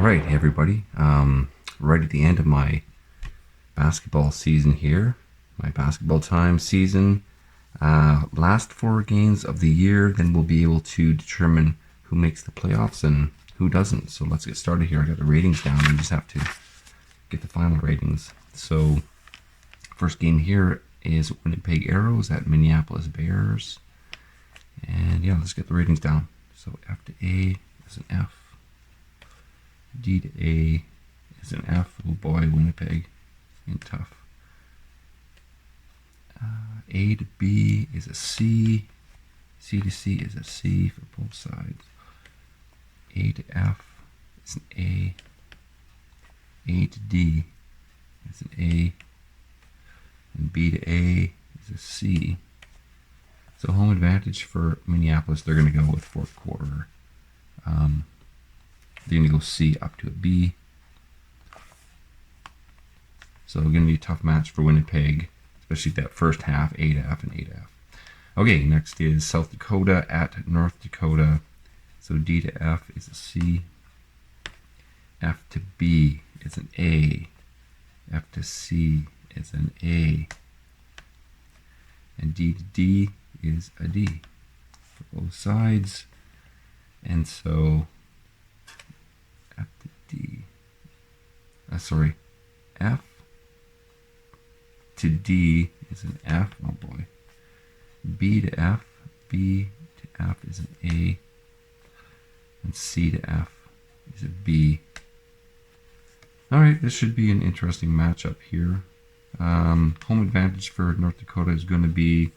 right, hey everybody. Right at the end of my basketball season here, my basketball time season. Last 4 games of the year, then we'll be able to determine who makes the playoffs and who doesn't. So let's get started here. I got the ratings down. We just have to get the final ratings. So first game here is Winnipeg Arrows at Minneapolis Bears. And yeah, let's get the ratings down. So F to A is an F. D to A is an F. Oh boy, Winnipeg. And tough. A to B is a C. C to C is a C for both sides. A to F is an A. A to D is an A. And B to A is a C. So home advantage for Minneapolis, they're going to go with fourth quarter. They're going to go C up to a B. So going to be a tough match for Winnipeg, especially that first half, A to F and A to F. Okay, next is South Dakota at North Dakota. So D to F is a C. F to B is an A. F to C is an A. And D to D is a D for both sides. And so F to D. F to D is an F. Oh boy. B to F. B to F is an A. And C to F is a B. Alright, this should be an interesting matchup here. Home advantage for North Dakota is going to be,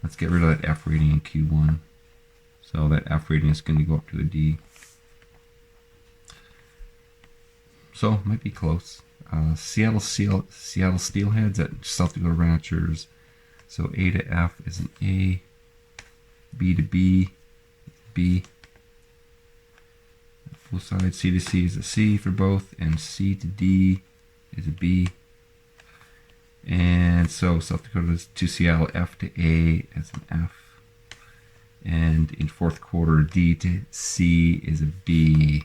let's get rid of that F rating in Q1. So that F rating is going to go up to a D. So, might be close. Seattle Steelheads at South Dakota Ranchers. So A to F is an A. B to B, B. Both sides, C to C is a C for both. And C to D is a B. And so South Dakota to Seattle, F to A as an F. And in fourth quarter, D to C is a B.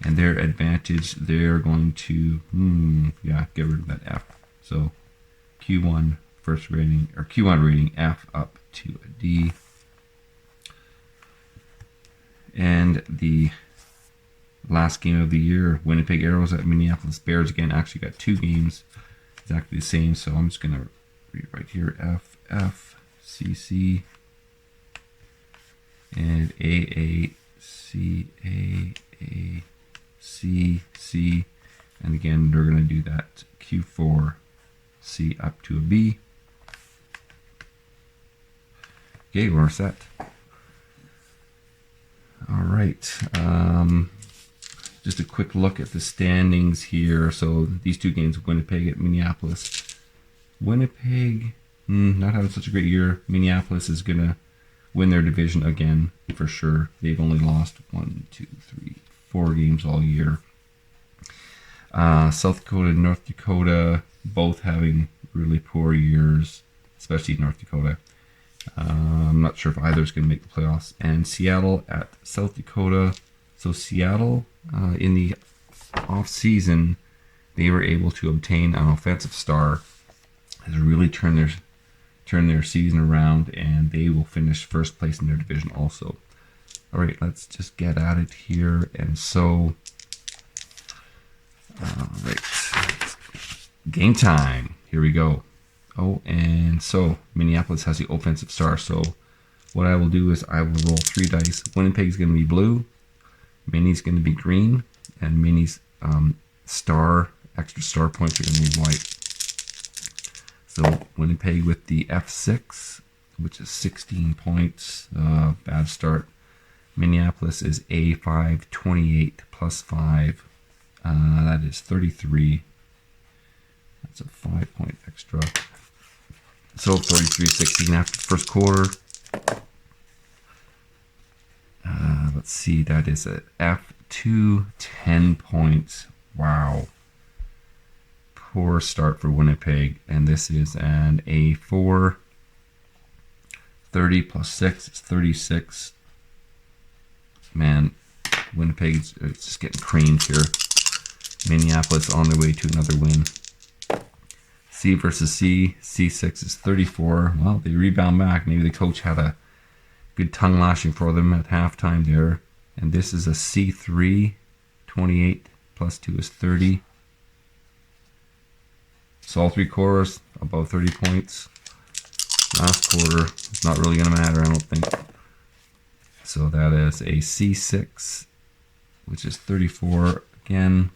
And their advantage, they're going to, get rid of that F. So Q1 first rating, or Q1 rating F up to a D. And the last game of the year, Winnipeg Arrows at Minneapolis Bears. Again, actually got 2 games exactly the same. So I'm just going to read right here, F, F, C, C, and A, C, A, C, C, and again, they're going to do that Q4, C up to a B. Okay, we're set. All right. Just a quick look at the standings here. So these 2 games, Winnipeg at Minneapolis. Winnipeg, not having such a great year. Minneapolis is going to win their division again, for sure. They've only lost 4 games all year. South Dakota and North Dakota, both having really poor years, especially North Dakota. I'm not sure if either is going to make the playoffs. And Seattle at South Dakota. So Seattle, in the off-season, they were able to obtain an offensive star, has really turned their season around, and they will finish first place in their division also. All right, let's just get at it here. And so, all right, game time. Here we go. Oh, and so Minneapolis has the offensive star. So what I will do is I will roll 3 dice. Winnipeg's going to be blue. Minnie's going to be green. And Minnie's extra star points are going to be white. So Winnipeg with the F6, which is 16 points. Bad start. Minneapolis is A5, 28 plus 5. That is 33. That's a 5-point extra. So 33-16 after the first quarter. Let's see, that is a F2, 10 points. Wow. Poor start for Winnipeg. And this is an A4. 30 plus 6 is 36. Man, Winnipeg is just getting creamed here. Minneapolis on their way to another win. C versus C. C6 is 34. Well, they rebound back. Maybe the coach had a good tongue lashing for them at halftime there. And this is a C3. 28 plus 2 is 30. So all three quarters, above 30 points. Last quarter, it's not really going to matter, I don't think. So that is a C6, which is 34 again.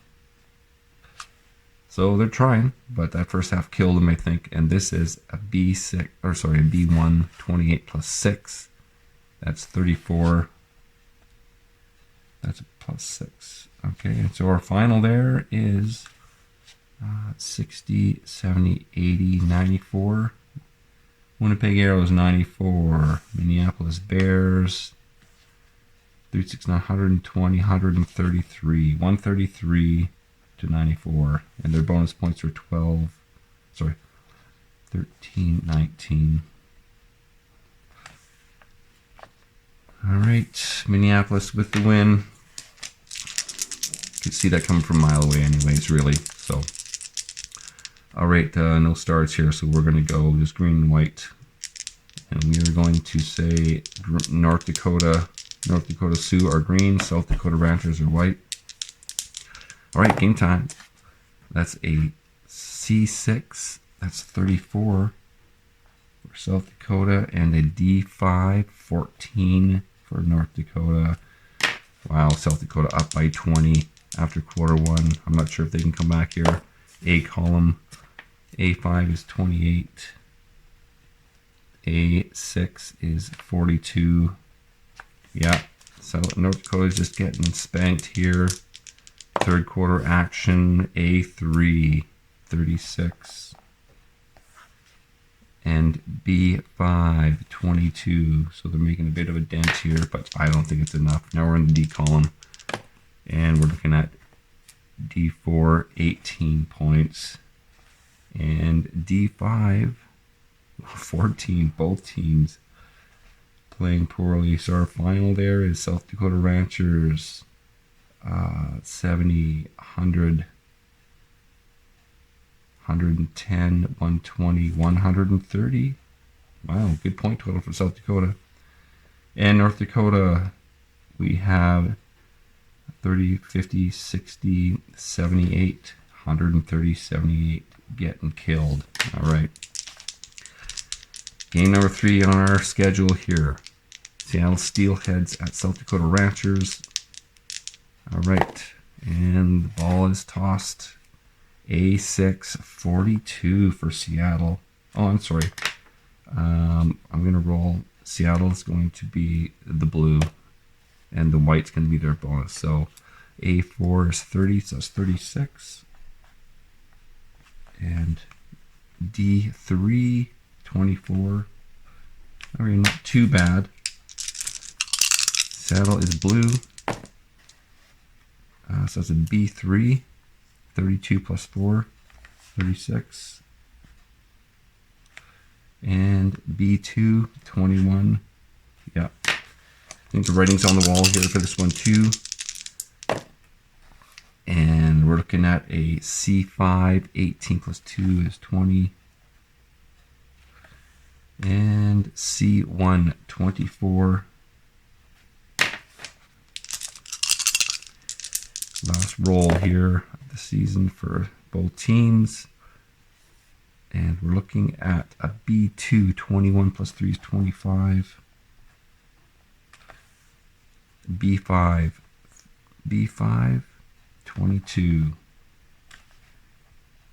So they're trying, but that first half killed them, I think. And this is a B6, or sorry, a B1, 28 plus 6. That's 34. That's a plus 6. Okay, and so our final there is 60, 70, 80, 94. Winnipeg Arrows 94. Minneapolis Bears 369, 120, 133. 133 to 94. And their bonus points are 13, 19. All right, Minneapolis with the win. You can see that coming from a mile away anyways, really. So, all right, no stars here, so we're going to go just green and white. And we are going to say North Dakota Sioux are green, South Dakota Ranchers are white. All right, game time. That's a C6, that's 34 for South Dakota, and a D5, 14 for North Dakota. Wow, South Dakota up by 20 after quarter one. I'm not sure if they can come back here. A column. A5 is 28. A6 is 42. Yeah, so North Dakota is just getting spanked here. Third quarter action. A3, 36. And B5, 22. So they're making a bit of a dent here, but I don't think it's enough. Now we're in the D column. And we're looking at D4, 18 points. And D5, 14. Both teams playing poorly. So our final there is South Dakota Ranchers 70, 100, 110, 120, 130. Wow, good point total for South Dakota. And North Dakota, we have 30, 50, 60, 78, 130, 78 getting killed. All right. Game number 3 on our schedule here. Seattle Steelheads at South Dakota Ranchers. All right. And the ball is tossed. A6, 42 for Seattle. Oh, I'm sorry. I'm going to roll. Seattle is going to be the blue, and the white's going to be their bonus. So A4 is 30, so that's 36. And D3, 24. I mean, not too bad. Seattle is blue. So that's a B3. 32 plus 4, 36. And B2, 21. Yeah. I think the writing's on the wall here for this one too. And we're looking at a C5, 18 plus 2 is 20. And C1, 24. Last roll here of the season for both teams. And we're looking at a B2, 21 plus 3 is 25. B5, 22.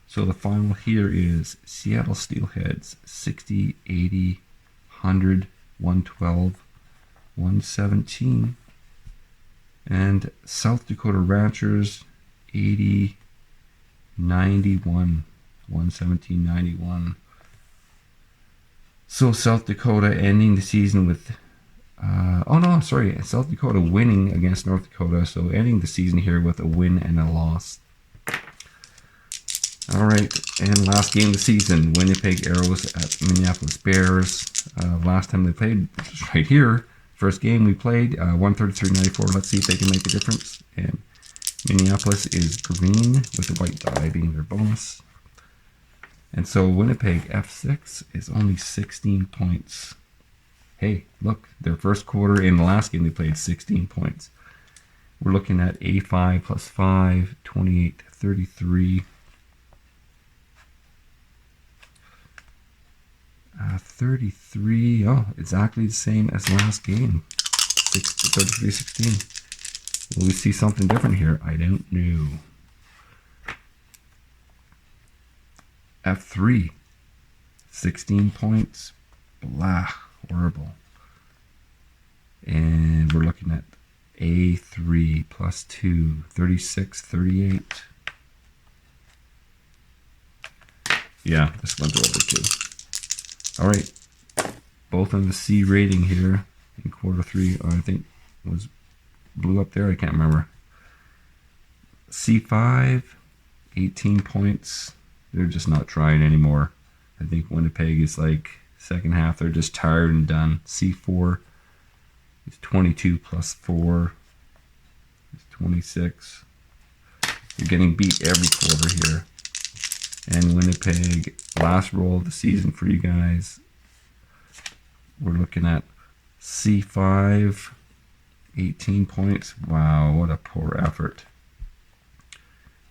So the final here is Seattle Steelheads, 60, 80, 100, 112, 117. And South Dakota Ranchers, 80, 91, 117, 91. So South Dakota ending the season with, South Dakota winning against North Dakota. So ending the season here with a win and a loss. All right, and last game of the season, Winnipeg Arrows at Minneapolis Bears. Last time they played, right here, First game we played, 133.94. Let's see if they can make a difference. And Minneapolis is green with the white die being their bonus. And so Winnipeg F6 is only 16 points. Hey, look, their first quarter in the last game they played 16 points. We're looking at A5 plus 5, 28, 33. 33, oh, exactly the same as last game. 33-16. Will we see something different here? I don't know. F3, 16 points. Blah, horrible. And we're looking at A3 plus 2, 36, 38. Yeah, this one's over too. All right, both on the C rating here in quarter 3, or I think was blue up there, I can't remember. C5, 18 points. They're just not trying anymore. I think Winnipeg is like second half, they're just tired and done. C4 is 22 plus 4 is 26. You're getting beat every quarter here. And Winnipeg, last roll of the season for you guys. We're looking at C5, 18 points. Wow, what a poor effort.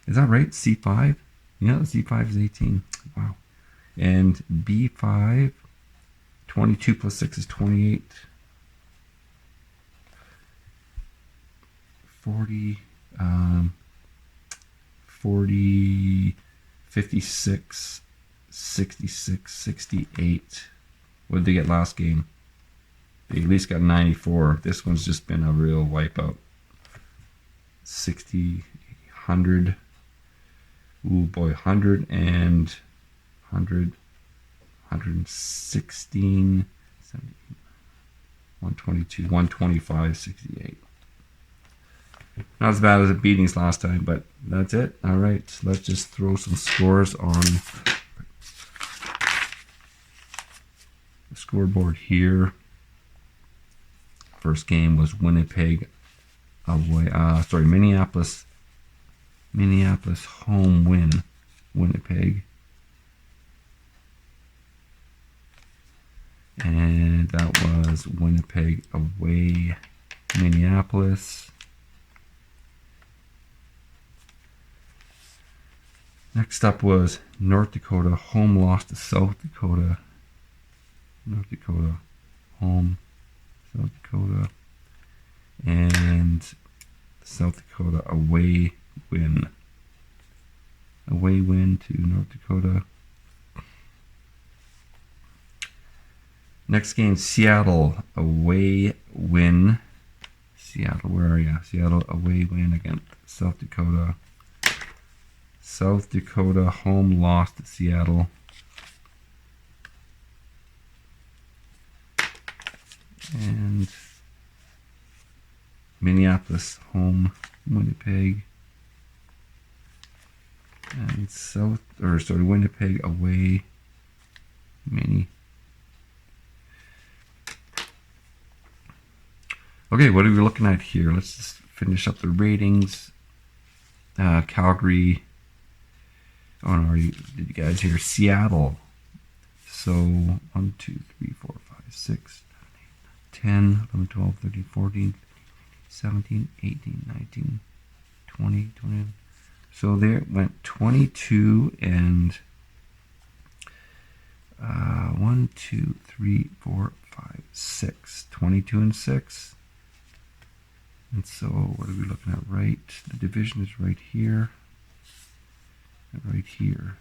Is that right? C5? Yeah, C5 is 18. Wow. And B5, 22 plus 6 is 28. 40, 56, 66, 68. What did they get last game? They at least got 94. This one's just been a real wipeout. 60, 100. Ooh boy, 100 and 100, 116, 70, 122, 125, 68. Not as bad as the beatings last time, but that's it. All right, let's just throw some scores on the scoreboard here. First game was Winnipeg away. Minneapolis home win. Winnipeg. And that was Winnipeg away. Minneapolis. Next up was North Dakota home loss to South Dakota. North Dakota home, South Dakota, and South Dakota away win. Away win to North Dakota. Next game, Seattle away win. Seattle, where are you? Seattle away win against South Dakota. South Dakota home loss to Seattle. And Minneapolis home Winnipeg. And Winnipeg away Mini. Okay, what are we looking at here? Let's just finish up the ratings. Calgary. Oh no, did you guys hear? Seattle. So 1, 2, 3, 4, 5, 6, 10, 11, 12, 13, 14, 17, 18, 19, 20, 21. So there it went 22 and 1, 2, 3, 4, 5, 6. 22 and 6. And so what are we looking at right? The division is right here. And right here.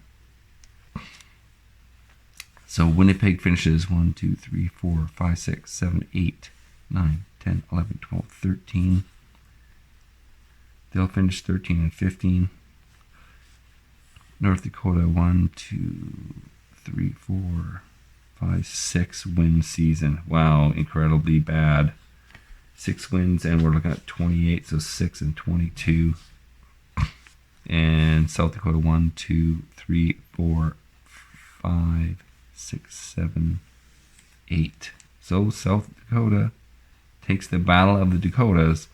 So Winnipeg finishes 1, 2, 3, 4, 5, 6, 7, 8, 9, 10, 11, 12, 13. They'll finish 13 and 15. North Dakota 1, 2, 3, 4, 5, 6 win season. Wow, incredibly bad. 6 wins, and we're looking at 28, so 6 and 22. And South Dakota 1, 2, 3, 4, 5, 6, 7, 8. So South Dakota takes the Battle of the Dakotas.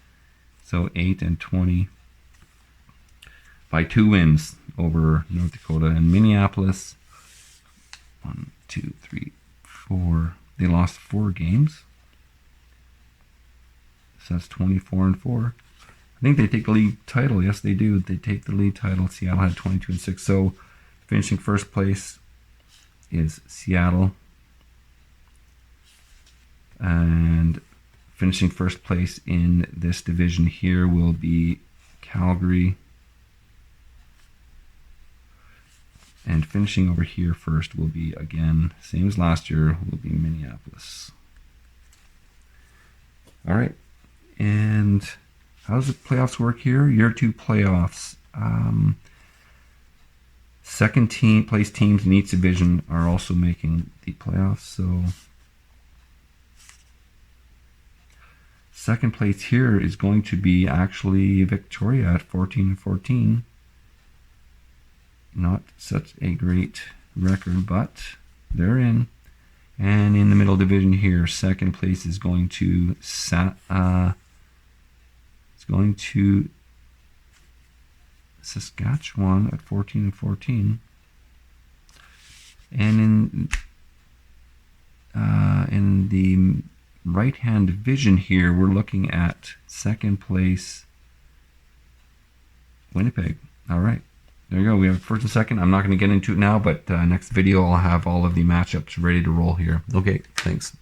So 8 and 20 by 2 wins over North Dakota. And Minneapolis, 1, 2, 3, 4. They lost 4 games. So that's 24 and 4. I think they take the league title. Yes, they do. They take the league title. Seattle had 22 and 6. So finishing first place is Seattle. And finishing first place in this division here will be Calgary. And finishing over here first will be, again, same as last year, will be Minneapolis. All right. And how does the playoffs work here? Year 2 playoffs. Second place teams in each division are also making the playoffs. So second place here is going to be actually Victoria at 14 and 14. Not such a great record, but they're in. And in the middle division here, second place is going to Saskatchewan at 14 and 14. And in the right-hand division here, we're looking at second place Winnipeg. All right. There you go. We have first and second. I'm not going to get into it now, but next video I'll have all of the matchups ready to roll here. Okay, thanks.